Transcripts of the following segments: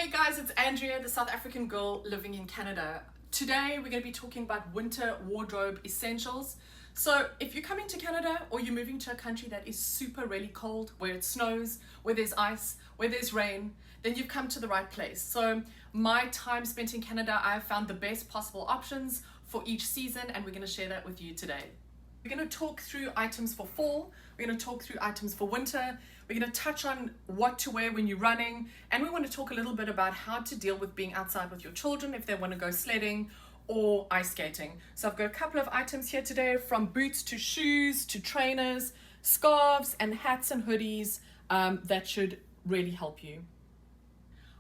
Hey guys, it's Andrea, the South African girl living in Canada. Today we're going to be talking about winter wardrobe essentials. So if you're coming to Canada or you're moving to a country that is super really cold, where it snows, where there's ice, where there's rain, then you've come to the right place. So my time spent in Canada, I have found the best possible options for each season, and we're going to share that with you today. We're going to talk through items for fall, we're going to talk through items for winter, we're going to touch on what to wear when you're running, and we want to talk a little bit about how to deal with being outside with your children if they want to go sledding or ice skating. So I've got a couple of items here today, from boots to shoes to trainers, scarves and hats and hoodies that should really help you.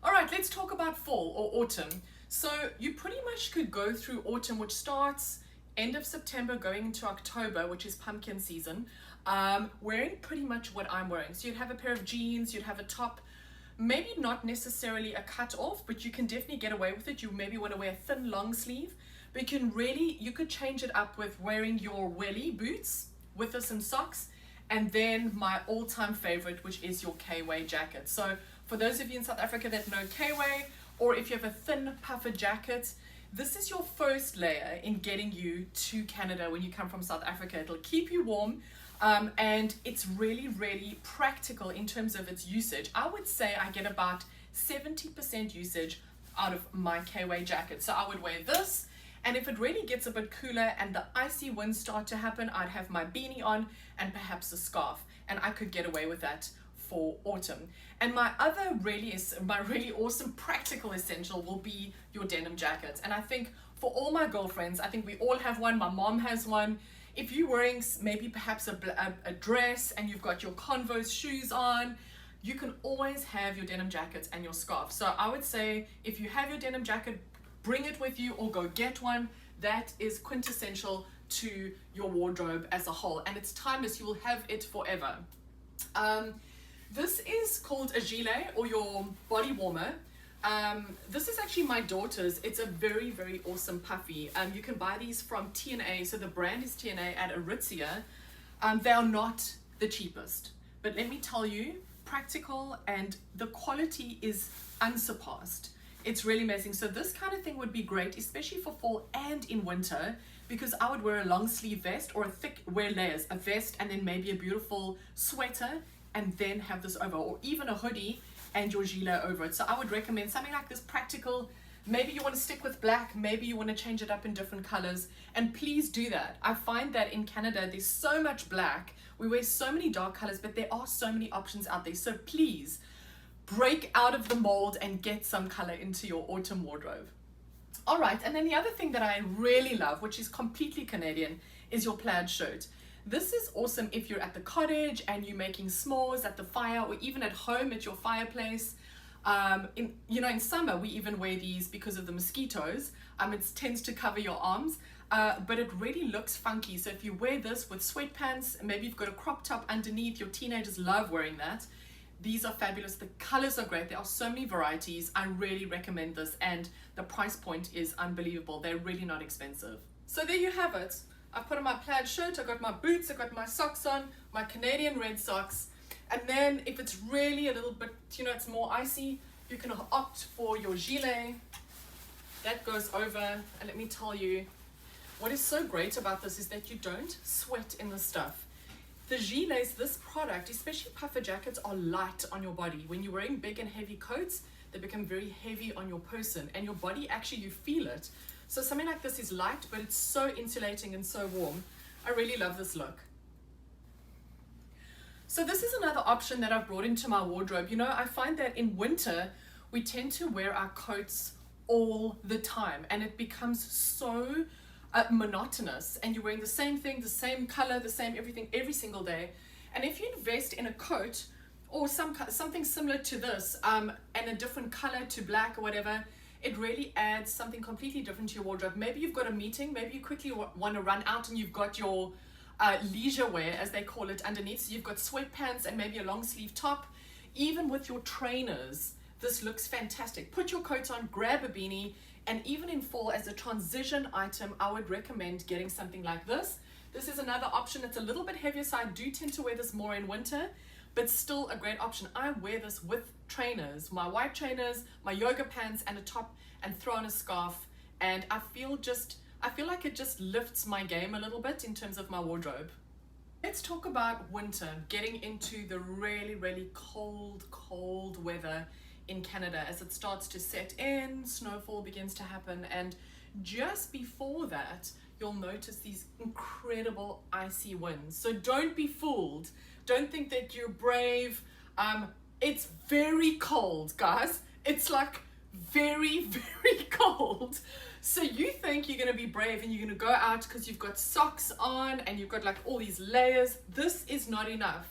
All right, let's talk about fall or autumn. So you pretty much could go through autumn, which starts end of September going into October, which is pumpkin season, wearing pretty much what I'm wearing. So you'd have a pair of jeans, you'd have a top, maybe not necessarily a cut off, but you can definitely get away with it. You maybe want to wear a thin long sleeve, but you could change it up with wearing your welly boots with some socks, and then my all-time favorite, which is your K-way jacket. So for those of you in South Africa that know K-way, or if you have a thin puffer jacket, this is your first layer in getting you to Canada when you come from South Africa. It'll keep you warm, and it's really, really practical in terms of its usage. I would say I get about 70% usage out of my K-way jacket. So I would wear this, and if it really gets a bit cooler and the icy winds start to happen, I'd have my beanie on and perhaps a scarf, and I could get away with that for autumn. And my really awesome practical essential will be your denim jacket. And I think for all my girlfriends, I think we all have one. My mom has one. If you're wearing maybe perhaps a dress and you've got your Converse shoes on, you can always have your denim jacket and your scarf. So I would say if you have your denim jacket, bring it with you or go get one. That is quintessential to your wardrobe as a whole, and it's timeless. You will have it forever. This is called a gilet, or your body warmer. This is actually my daughter's. It's a very, very awesome puffy. You can buy these from T&A. So the brand is T&A at Aritzia. They are not the cheapest, but let me tell you, practical, and the quality is unsurpassed. It's really amazing. So this kind of thing would be great, especially for fall and in winter, because I would wear a long sleeve vest or wear layers, a vest and then maybe a beautiful sweater, and then have this over, or even a hoodie and your gilet over it. So I would recommend something like this, practical. Maybe you want to stick with black, maybe you want to change it up in different colors, and please do that. I find that in Canada there's so much black, we wear so many dark colors, but there are so many options out there. So please break out of the mold and get some color into your autumn wardrobe. All right, and then the other thing that I really love, which is completely Canadian, is your plaid shirt. This is awesome if you're at the cottage and you're making s'mores at the fire, or even at home at your fireplace. In summer we even wear these because of the mosquitoes. It tends to cover your arms, but it really looks funky. So if you wear this with sweatpants, maybe you've got a crop top underneath, your teenagers love wearing that. These are fabulous. The colors are great. There are so many varieties. I really recommend this, and the price point is unbelievable. They're really not expensive. So there you have it. I've put on my plaid shirt, I've got my boots, I've got my socks on, my Canadian red socks. And then if it's really a little bit, it's more icy, you can opt for your gilet. That goes over, and let me tell you, what is so great about this is that you don't sweat in the stuff. The gilets, this product, especially puffer jackets, are light on your body. When you're wearing big and heavy coats, they become very heavy on your person, and your body, actually, you feel it. So something like this is light, but it's so insulating and so warm. I really love this look. So this is another option that I've brought into my wardrobe. I find that in winter, we tend to wear our coats all the time, and it becomes so monotonous, and you're wearing the same thing, the same color, the same everything every single day. And if you invest in a coat or something similar to this, and a different color to black or whatever, it really adds something completely different to your wardrobe. Maybe you've got a meeting, maybe you quickly want to run out and you've got your leisure wear, as they call it, underneath. So you've got sweatpants and maybe a long sleeve top. Even with your trainers, this looks fantastic. Put your coat on, grab a beanie, and even in fall as a transition item, I would recommend getting something like this. This is another option. It's a little bit heavier, so I do tend to wear this more in winter, but still a great option. I wear this with trainers, my white trainers, my yoga pants, and a top, and throw on a scarf, and I feel like it just lifts my game a little bit in terms of my wardrobe. Let's talk about winter, getting into the really, really cold weather in Canada as it starts to set in, snowfall begins to happen, and just before that, you'll notice these incredible icy winds. So don't be fooled. Don't think that you're brave. It's very cold, guys. It's like very, very cold. So you think you're going to be brave and you're going to go out because you've got socks on and you've got like all these layers. This is not enough.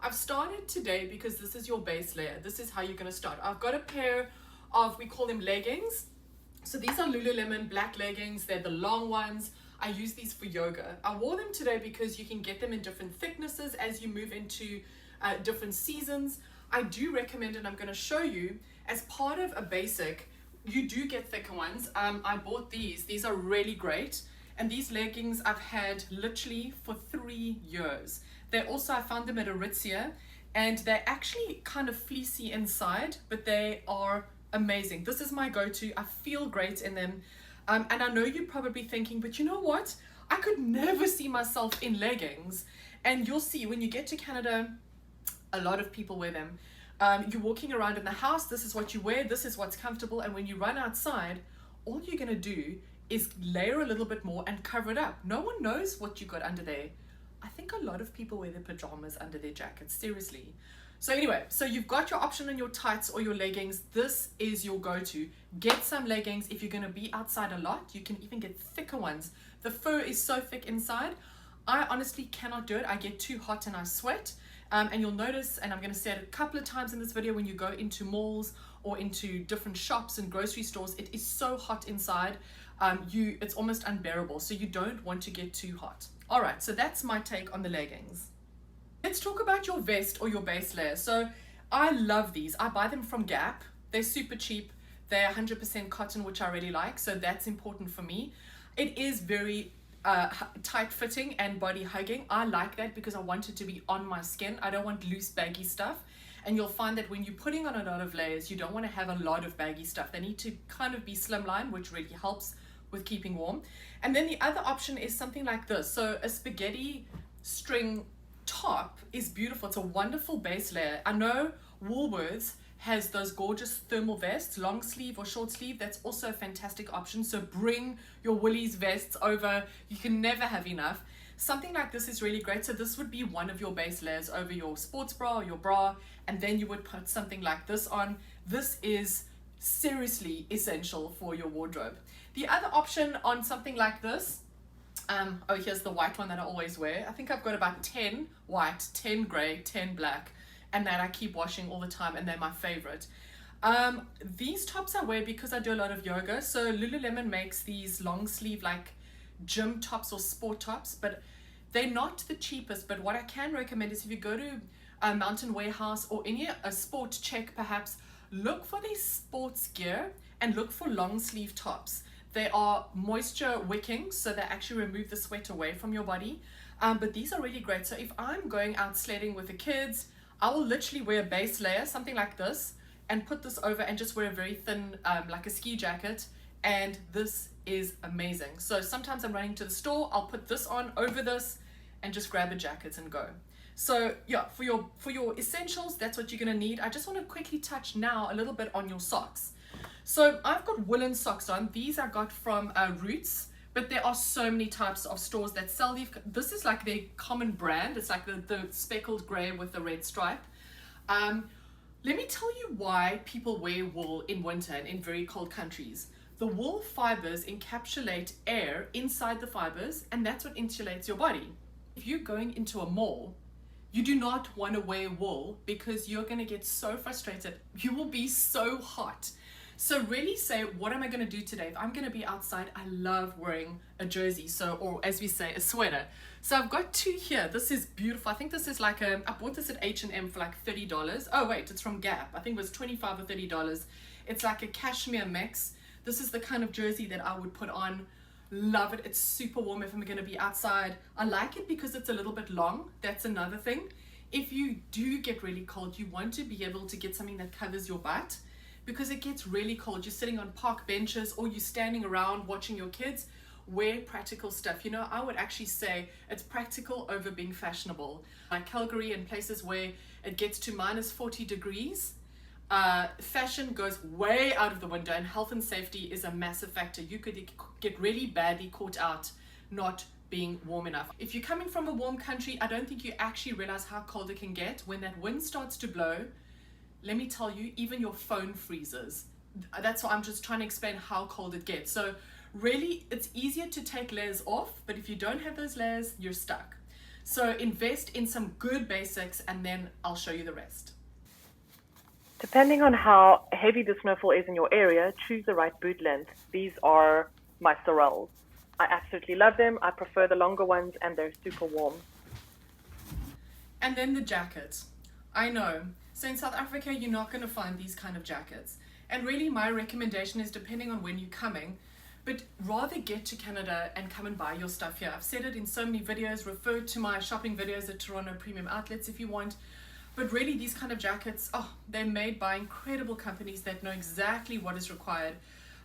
I've started today because this is your base layer. This is how you're going to start. I've got a pair of, we call them leggings. So these are Lululemon black leggings. They're the long ones. I use these for yoga. I wore them today because you can get them in different thicknesses as you move into different seasons. I do recommend, and I'm going to show you, as part of a basic, you do get thicker ones. I bought these. These are really great. And these leggings I've had literally for 3 years. They're also, I found them at Aritzia, and they're actually kind of fleecy inside, but they are amazing. This is my go-to. I feel great in them. And I know you're probably thinking, but you know what? I could never see myself in leggings. And you'll see when you get to Canada, a lot of people wear them. You're walking around in the house, this is what you wear, this is what's comfortable, and when you run outside, all you're going to do is layer a little bit more and cover it up. No one knows what you got under there. I think a lot of people wear their pajamas under their jackets, seriously. So anyway, so you've got your option on your tights or your leggings. This is your go-to. Get some leggings if you're going to be outside a lot. You can even get thicker ones. The fur is so thick inside. I honestly cannot do it. I get too hot and I sweat. And you'll notice, and I'm going to say it a couple of times in this video, when you go into malls or into different shops and grocery stores, it is so hot inside. It's almost unbearable. So you don't want to get too hot. All right, so that's my take on the leggings. Let's talk about your vest or your base layer. So I love these. I buy them from Gap. They're super cheap. They're 100% cotton, which I really like. So that's important for me. It is very tight fitting and body hugging. I like that because I want it to be on my skin. I don't want loose baggy stuff. And you'll find that when you're putting on a lot of layers, you don't want to have a lot of baggy stuff. They need to kind of be slimline, which really helps with keeping warm. And then the other option is something like this. So a spaghetti string top is beautiful. It's a wonderful base layer. I know Woolworths has those gorgeous thermal vests, long sleeve or short sleeve. That's also a fantastic option. So bring your Woolies vests over. You can never have enough. Something like this is really great. So this would be one of your base layers over your sports bra or your bra, and then you would put something like this on. This is seriously essential for your wardrobe. The other option on something like this, oh, here's the white one that I always wear. I think I've got about 10 white, 10 gray, 10 black, and that I keep washing all the time, and they're my favorite. These tops I wear because I do a lot of yoga. So Lululemon makes these long sleeve like gym tops or sport tops, but they're not the cheapest. But what I can recommend is if you go to a Mountain Warehouse or a sport check perhaps, look for these sports gear and look for long sleeve tops. They are moisture wicking, so they actually remove the sweat away from your body. But these are really great. So if I'm going out sledding with the kids, I will literally wear a base layer, something like this, and put this over and just wear a very thin, like a ski jacket. And this is amazing. So sometimes I'm running to the store, I'll put this on over this and just grab a jacket and go. So yeah, for your essentials, that's what you're gonna need. I just want to quickly touch now a little bit on your socks. So I've got woolen socks on. These I got from Roots, but there are so many types of stores that sell these. This is like their common brand. It's like the speckled gray with the red stripe. Let me tell you why people wear wool in winter and in very cold countries. The wool fibers encapsulate air inside the fibers, and that's what insulates your body. If you're going into a mall, you do not want to wear wool because you're going to get so frustrated. You will be so hot. So really say, what am I going to do today? If I'm going to be outside, I love wearing a jersey, or as we say, a sweater. So I've got two here. This is beautiful. I think this is like I bought this at H&M for like $30. Oh wait, it's from Gap. I think it was $25 or $30. It's like a cashmere mix. This is the kind of jersey that I would put on. Love it. It's super warm if I'm going to be outside. I like it because it's a little bit long. That's another thing. if you do get really cold, you want to be able to get something that covers your butt, because it gets really cold. You're sitting on park benches or you're standing around watching your kids. Wear practical stuff. You know, I would actually say it's practical over being fashionable. Like Calgary and places where it gets to minus 40 degrees, fashion goes way out of the window, and health and safety is a massive factor. You could get really badly caught out not being warm enough. If you're coming from a warm country, I don't think you actually realize how cold it can get. When that wind starts to blow, let me tell you, even your phone freezes. That's why I'm just trying to explain how cold it gets. So really, it's easier to take layers off, but if you don't have those layers, you're stuck. So invest in some good basics, and then I'll show you the rest. Depending on how heavy the snowfall is in your area, choose the right boot length. These are my Sorels. I absolutely love them. I prefer the longer ones, and they're super warm. And then the jackets. I know. So in South Africa, you're not going to find these kind of jackets. And really, my recommendation is, depending on when you're coming, but rather get to Canada and come and buy your stuff here. I've said it in so many videos. Refer to my shopping videos at Toronto Premium Outlets if you want. But really, these kind of jackets, they're made by incredible companies that know exactly what is required.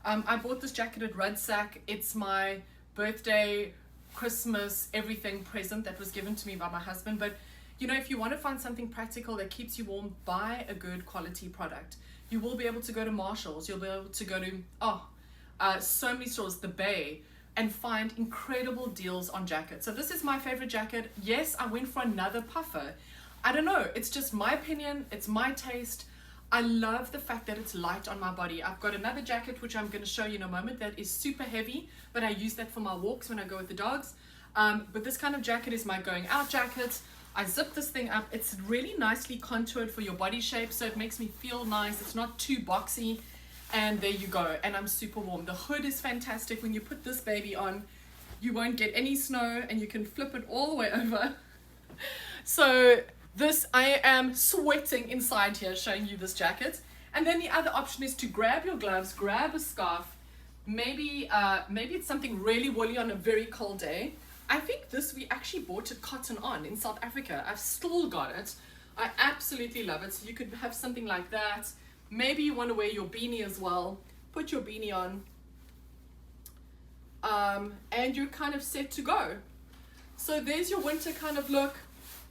I bought this jacket at Rudsack. It's my birthday, Christmas, everything present that was given to me by my husband. But you know, if you want to find something practical that keeps you warm, buy a good quality product. You will be able to go to Marshalls. You'll be able to go to so many stores, the Bay, and find incredible deals on jackets. So this is my favorite jacket. Yes, I went for another puffer. I don't know, it's just my opinion, it's my taste. I love the fact that it's light on my body. I've got another jacket, which I'm going to show you in a moment, that is super heavy, but I use that for my walks when I go with the dogs. But this kind of jacket is my going out jacket. I zip this thing up. It's really nicely contoured for your body shape, so it makes me feel nice. It's not too boxy. And there you go. And I'm super warm. The hood is fantastic. When you put this baby on, you won't get any snow, and you can flip it all the way over. So this, I am sweating inside here showing you this jacket. And then the other option is to grab your gloves, grab a scarf. Maybe it's something really woolly on a very cold day. I think this, we actually bought it cotton on in South Africa. I've still got it. I absolutely love it. So you could have something like that. Maybe you want to wear your beanie as well. Put your beanie on. And you're kind of set to go. So there's your winter kind of look.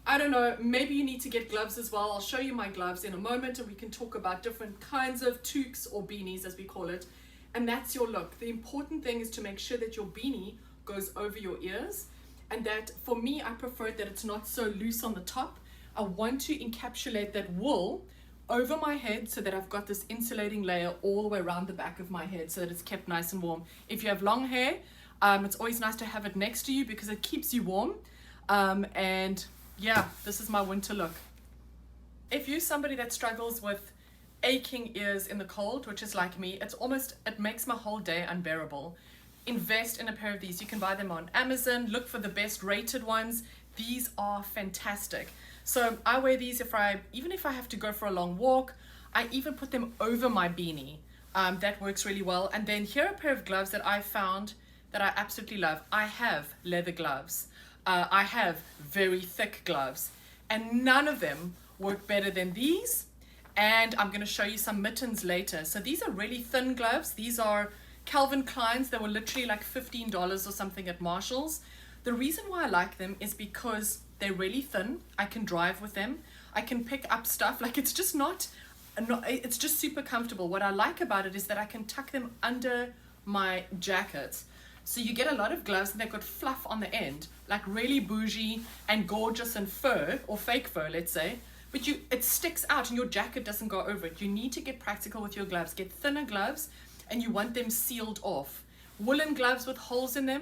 I don't know, maybe you need to get gloves as well. I'll show you my gloves in a moment, and we can talk about different kinds of toques or beanies, as we call it. And that's your look. The important thing is to make sure that your beanie goes over your ears, and that, for me, I prefer that it's not so loose on the top. I want to encapsulate that wool over my head so that I've got this insulating layer all the way around the back of my head so that it's kept nice and warm. If you have long hair, it's always nice to have it next to you because it keeps you warm. And yeah, this is my winter look. If you're somebody that struggles with aching ears in the cold, which is like me, it makes my whole day unbearable. Invest in a pair of these. You can buy them on Amazon. Look for the best rated ones. These are fantastic. So I wear these even if I have to go for a long walk. I even put them over my beanie. That works really well. And then here are a pair of gloves that I found that I absolutely love. I have leather gloves. I have very thick gloves, and none of them work better than these. And I'm going to show you some mittens later. So these are really thin gloves. These are Calvin Klein's. They were literally like $15 or something at Marshall's. The reason why I like them is because they're really thin. I can drive with them. I can pick up stuff. Like, it's just it's just super comfortable. What I like about it is that I can tuck them under my jacket. So you get a lot of gloves and they've got fluff on the end, like really bougie and gorgeous and fur, or fake fur, let's say. But it sticks out and your jacket doesn't go over it. You need to get practical with your gloves. Get thinner gloves, and you want them sealed off. Woolen gloves with holes in them.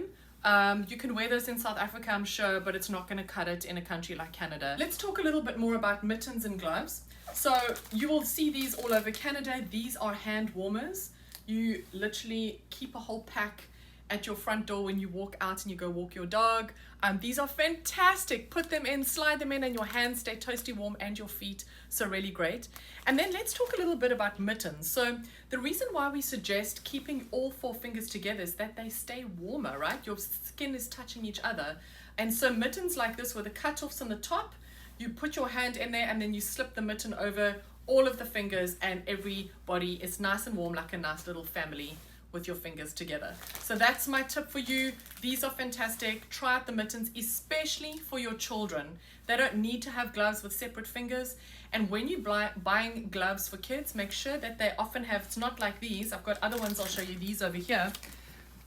You can wear those in South Africa, I'm sure, but it's not going to cut it in a country like Canada. Let's talk a little bit more about mittens and gloves. So you will see these all over Canada. These are hand warmers. You literally keep a whole pack at your front door when you walk out and you go walk your dog. These are fantastic. Put them in, slide them in, and your hands stay toasty warm, and your feet. So really great. And then let's talk a little bit about mittens. So the reason why we suggest keeping all 4 fingers together is that they stay warmer, right? Your skin is touching each other. And so mittens like this with the cut-offs on the top, You put your hand in there and then you slip the mitten over all of the fingers, and everybody is nice and warm, like a nice little family with your fingers together. So that's my tip for you. These are fantastic. Try out the mittens, especially for your children. They don't need to have gloves with separate fingers. And when you're buying gloves for kids, make sure that they often have, it's not like these. I've got other ones, I'll show you these over here.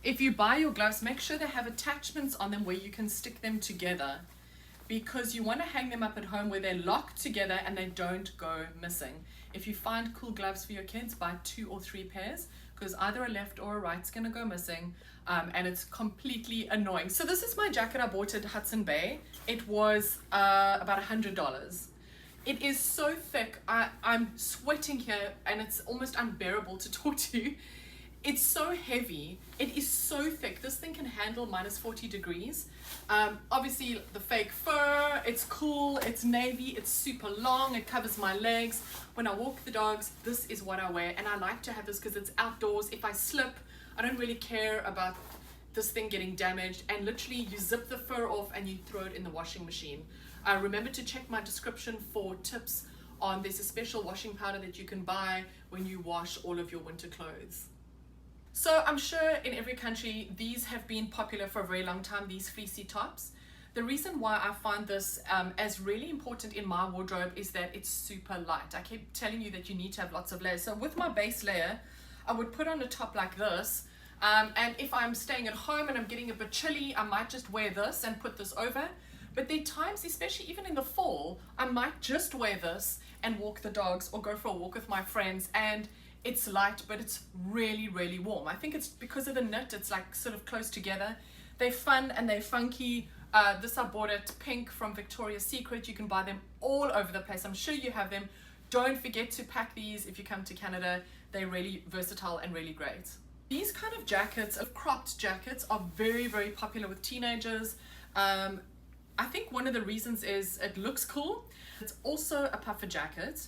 If you buy your gloves, make sure they have attachments on them where you can stick them together, because you want to hang them up at home where they're locked together and they don't go missing. If you find cool gloves for your kids, buy 2 or 3 pairs, because either a left or a right's going to go missing, and it's completely annoying. So this is my jacket I bought at Hudson Bay. It was about $100. It is so thick. I'm sweating here and it's almost unbearable to talk to. It's so heavy. It is so thick. This thing can handle minus 40 degrees. Obviously the fake fur, it's cool, it's navy, it's super long, it covers my legs. When I walk the dogs, this is what I wear, and I like to have this because it's outdoors. If I slip, I don't really care about this thing getting damaged, and literally you zip the fur off and you throw it in the washing machine. Remember to check my description for tips on, there's a special washing powder that you can buy when you wash all of your winter clothes. So I'm sure in every country these have been popular for a very long time, these fleecy tops. The reason why I find this as really important in my wardrobe is that it's super light. I keep telling you that you need to have lots of layers. So with my base layer, I would put on a top like this, and if I'm staying at home and I'm getting a bit chilly, I might just wear this and put this over. But there are times, especially even in the fall, I might just wear this and walk the dogs or go for a walk with my friends, and it's light, but it's really, really warm. I think it's because of the knit, it's like sort of close together. They're fun and they're funky. This I bought it pink from Victoria's Secret. You can buy them all over the place. I'm sure you have them. Don't forget to pack these if you come to Canada. They're really versatile and really great. These kind of jackets, cropped jackets, are very, very popular with teenagers. I think one of the reasons is it looks cool. It's also a puffer jacket.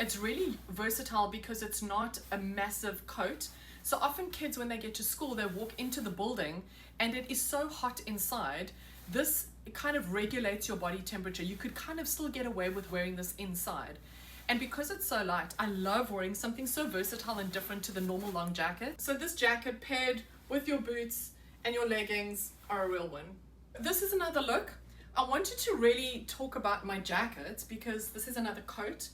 It's really versatile because it's not a massive coat. So often kids, when they get to school, they walk into the building and it is so hot inside. This kind of regulates your body temperature. You could kind of still get away with wearing this inside. And because it's so light, I love wearing something so versatile and different to the normal long jacket. So this jacket paired with your boots and your leggings are a real win. This is another look. I wanted to really talk about my jackets because this is another coat.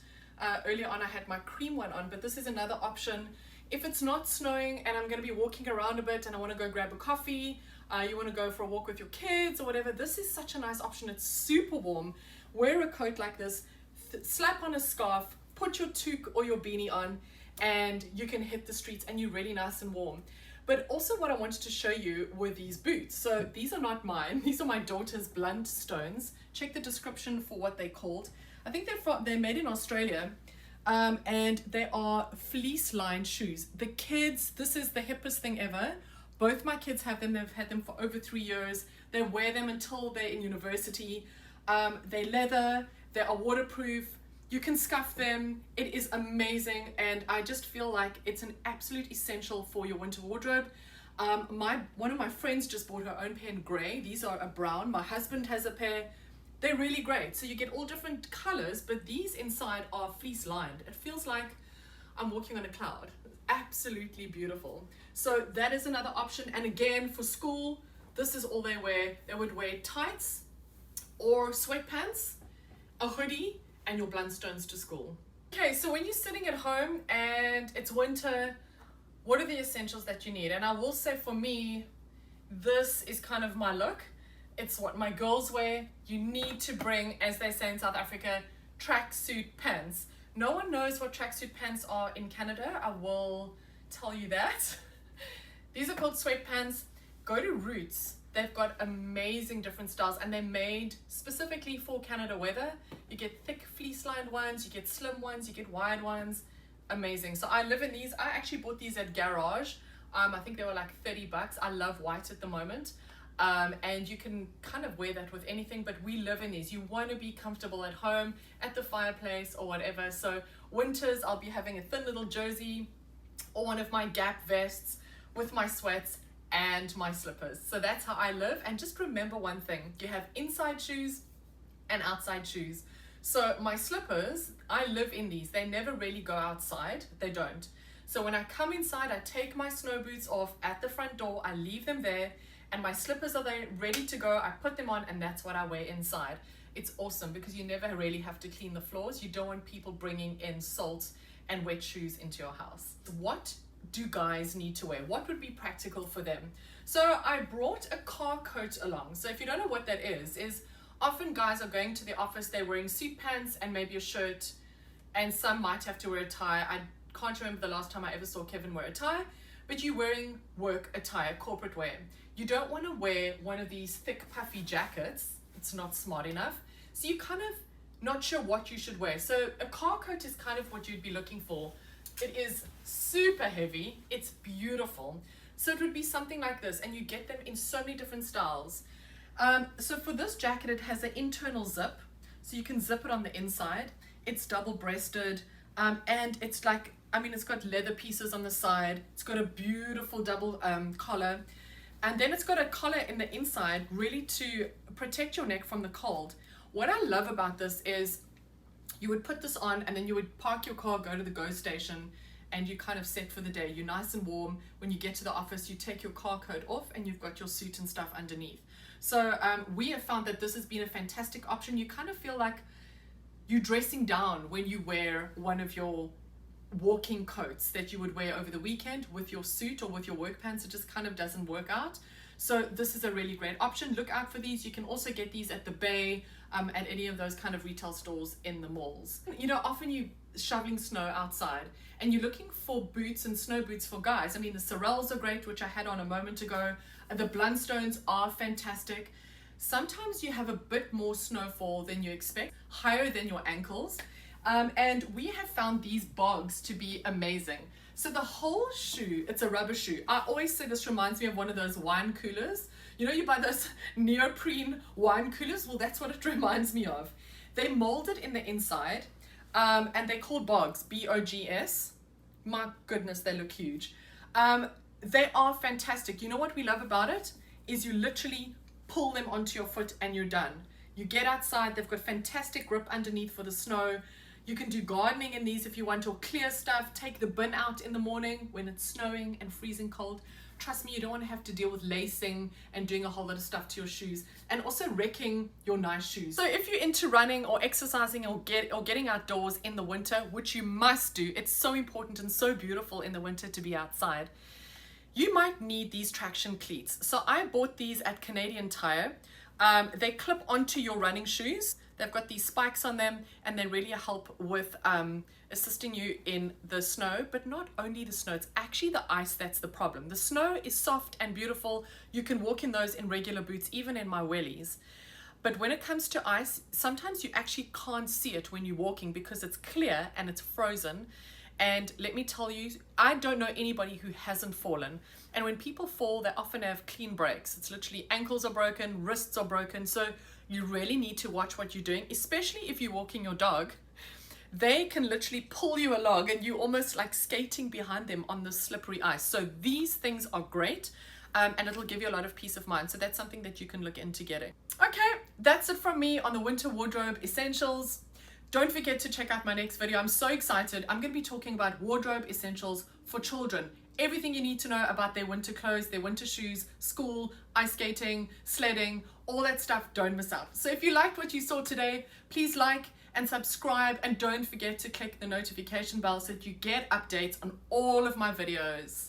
Earlier on I had my cream one on, but this is another option. If it's not snowing and I'm going to be walking around a bit and I want to go grab a coffee, you want to go for a walk with your kids or whatever, this is such a nice option. It's super warm. Wear a coat like this, slap on a scarf, put your toque or your beanie on, and you can hit the streets and you're really nice and warm. But also what I wanted to show you were these boots. So these are not mine. These are my daughter's blunt stones. Check the description for what they're called. I think they're made in Australia, and they are fleece lined shoes. The kids, this is the hippest thing ever. Both my kids have them. They've had them for over 3 years. They wear them until they're in university. They're leather, they are waterproof. You can scuff them. It is amazing, and I just feel like it's an absolute essential for your winter wardrobe. One of my friends just bought her own pair in grey. These are a brown. My husband has a pair. They're really great. So you get all different colors, but these inside are fleece lined. It feels like I'm walking on a cloud. Absolutely beautiful. So that is another option. And again, for school, this is all they wear. They would wear tights or sweatpants, a hoodie, and your blunt stones to school. Okay, so when you're sitting at home and it's winter, what are the essentials that you need? And I will say for me, this is kind of my look. It's what my girls wear. You need to bring, as they say in South Africa, tracksuit pants. No one knows what tracksuit pants are in Canada. I will tell you that. These are called sweatpants. Go to Roots. They've got amazing different styles, and they're made specifically for Canada weather. You get thick fleece lined ones, you get slim ones, you get wide ones. Amazing. So I live in these. I actually bought these at Garage. I think they were like $30. I love white at the moment. And you can kind of wear that with anything, but we live in these. You want to be comfortable at home, at the fireplace or whatever. So winters, I'll be having a thin little jersey or one of my Gap vests with my sweats and my slippers. So that's how I live. And just remember one thing, you have inside shoes and outside shoes. So my slippers, I live in these. They never really go outside. They don't. So when I come inside, I take my snow boots off at the front door. I leave them there, and my slippers are there ready to go. I put them on, and that's what I wear inside. It's awesome because you never really have to clean the floors. You don't want people bringing in salt and wet shoes into your house. What do guys need to wear? What would be practical for them? So I brought a car coat along. So if you don't know what that is often guys are going to the office, they're wearing suit pants and maybe a shirt, and some might have to wear a tie. I can't remember the last time I ever saw Kevin wear a tie, but you're wearing work attire, corporate wear. You don't want to wear one of these thick puffy jackets. It's not smart enough. So you kind of not sure what you should wear. So a car coat is kind of what you'd be looking for. It is super heavy. It's beautiful. So it would be something like this, and you get them in so many different styles. So for this jacket, it has an internal zip, so you can zip it on the inside. It's double-breasted, and it's like, it's got leather pieces on the side. It's got a beautiful double collar, and then it's got a collar in the inside, really to protect your neck from the cold. What I love about this is you would put this on, and then you would park your car, go to the GO station, and you kind of set for the day. You're nice and warm. When you get to the office, you take your car coat off, and you've got your suit and stuff underneath. So we have found that this has been a fantastic option. You kind of feel like you're dressing down when you wear one of your walking coats that you would wear over the weekend with your suit or with your work pants. It just kind of doesn't work out. So this is a really great option. Look out for these. You can also get these at the Bay, at any of those kind of retail stores in the malls. Often you shoveling snow outside and you're looking for boots and snow boots for guys. The Sorels are great, which I had on a moment ago. The Blundstones are fantastic. Sometimes you have a bit more snowfall than you expect, higher than your ankles. And we have found these bogs to be amazing. So the whole shoe, it's a rubber shoe. I always say this reminds me of one of those wine coolers. You buy those neoprene wine coolers? Well, that's what it reminds me of. They molded in the inside, and they're called bogs, B-O-G-S. My goodness, they look huge. They are fantastic. You know what we love about it? Is you literally pull them onto your foot and you're done. You get outside, they've got fantastic grip underneath for the snow. You can do gardening in these if you want, or clear stuff. Take the bin out in the morning when it's snowing and freezing cold. Trust me, you don't want to have to deal with lacing and doing a whole lot of stuff to your shoes, and also wrecking your nice shoes. So if you're into running or exercising or getting outdoors in the winter, which you must do, it's so important and so beautiful in the winter to be outside, you might need these traction cleats. So I bought these at Canadian Tire. They clip onto your running shoes. They've got these spikes on them, and they really help with assisting you in the snow, but not only the snow, it's actually the ice that's the problem. The snow is soft and beautiful. You can walk in those in regular boots, even in my wellies. But when it comes to ice, sometimes you actually can't see it when you're walking because it's clear and it's frozen. And let me tell you, I don't know anybody who hasn't fallen. And when people fall, they often have clean breaks. It's literally ankles are broken, wrists are broken. So you really need to watch what you're doing, especially if you're walking your dog. They can literally pull you along and you're almost like skating behind them on the slippery ice. So these things are great, and it'll give you a lot of peace of mind. So that's something that you can look into getting. Okay, that's it from me on the winter wardrobe essentials. Don't forget to check out my next video. I'm so excited. I'm going to be talking about wardrobe essentials for children. Everything you need to know about their winter clothes, their winter shoes, school, ice skating, sledding, all that stuff. Don't miss out. So if you liked what you saw today, please like and subscribe, and don't forget to click the notification bell so that you get updates on all of my videos.